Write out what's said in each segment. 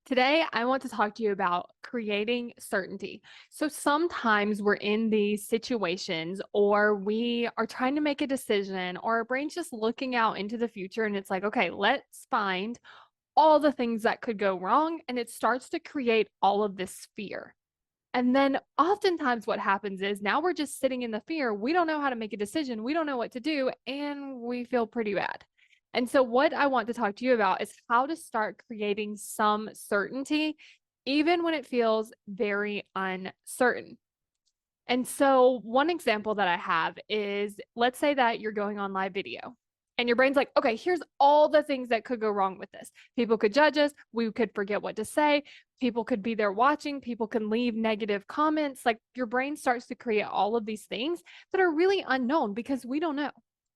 Today, I want to talk to you about creating certainty. So sometimes we're in these situations or we are trying to make a decision or our brain's just looking out into the future and it's like, okay, let's find all the things that could go wrong. And it starts to create all of this fear. And then oftentimes what happens is now we're just sitting in the fear. We don't know how to make a decision. We don't know what to do. And we feel pretty bad. And so, what I want to talk to you about is how to start creating some certainty, even when it feels very uncertain. And so, one example that I have is let's say that you're going on live video and your brain's like, okay, here's all the things that could go wrong with this. People could judge us. We could forget what to say. People could be there watching. People can leave negative comments. Like your brain starts to create all of these things that are really unknown because we don't know.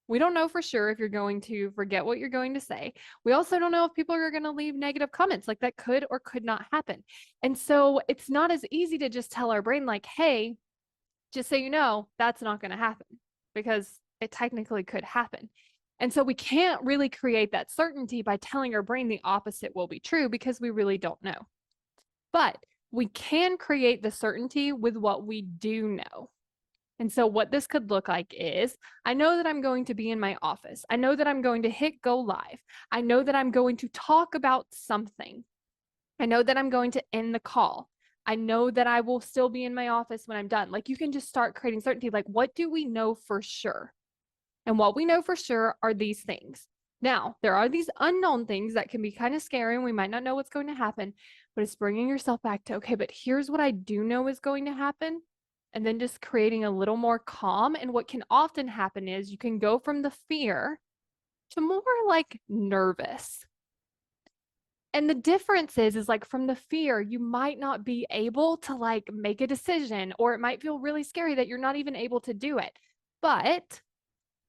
We don't know for sure if you're going to forget what you're going to say. We also don't know if people are going to leave negative comments. Like that could or could not happen. And so it's not as easy to just tell our brain, like, hey, just so you know, that's not going to happen because it technically could happen. And so we can't really create that certainty by telling our brain the opposite will be true because we really don't know. But we can create the certainty with what we do know. And so, what this could look like is I know that I'm going to be in my office. I know that I'm going to hit go live. I know that I'm going to talk about something. I know that I'm going to end the call. I know that I will still be in my office when I'm done. Like you can just start creating certainty. Like, what do we know for sure? And what we know for sure are these things. Now, there are these unknown things that can be kind of scary and we might not know what's going to happen, but it's bringing yourself back to, okay, but here's what I do know is going to happen. And then just creating a little more calm. And what can often happen is you can go from the fear to more like nervous. And the difference is like from the fear, you might not be able to like make a decision, or it might feel really scary that you're not even able to do it. But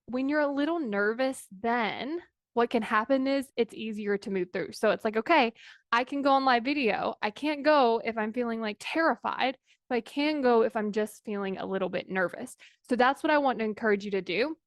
when you're a little nervous, then what can happen is it's easier to move through. So it's like, okay, I can go on live video. I can't go if I'm feeling like terrified, but I can go if I'm just feeling a little bit nervous. So that's what I want to encourage you to do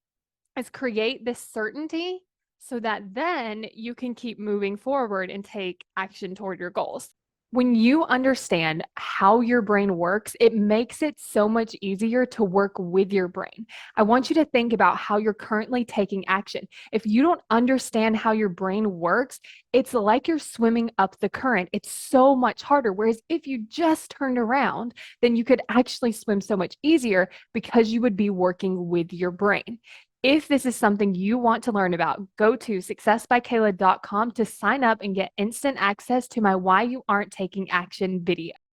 is create this certainty so that then you can keep moving forward and take action toward your goals. When you understand how your brain works, it makes it so much easier to work with your brain. I want you to think about how you're currently taking action. If you don't understand how your brain works, it's like you're swimming up the current. It's so much harder. Whereas if you just turned around, then you could actually swim so much easier because you would be working with your brain. If this is something you want to learn about, go to successbykayla.com to sign up and get instant access to my Why You Aren't Taking Action video.